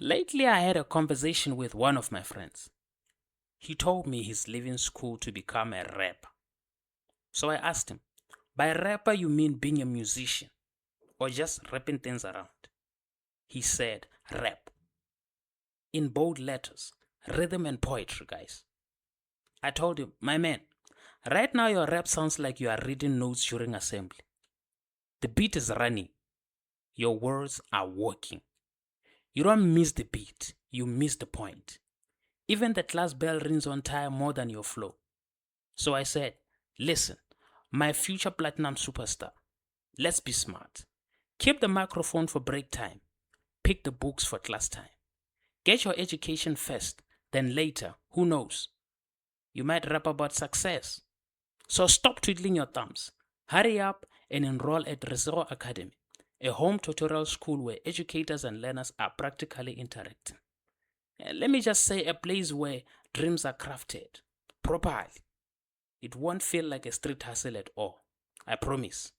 Lately, I had a conversation with one of my friends. He told me he's leaving school to become a rapper. So I asked him, by rapper, you mean being a musician or just rapping things around? He said, rap. In bold letters, rhythm and poetry, guys. I told him, my man, right now your rap sounds like you are reading notes during assembly. The beat is running. Your words are working. You don't miss the beat, you miss the point. Even the class bell rings on time more than your flow. So I said, listen, my future platinum superstar, let's be smart. Keep the microphone for break time. Pick the books for class time. Get your education first, then later, who knows? You might rap about success. So stop twiddling your thumbs. Hurry up and enroll at Resego Academy, a home tutorial school where educators and learners are practically interacting. Let me just say, a place where dreams are crafted properly. It won't feel like a street hustle at all. I promise.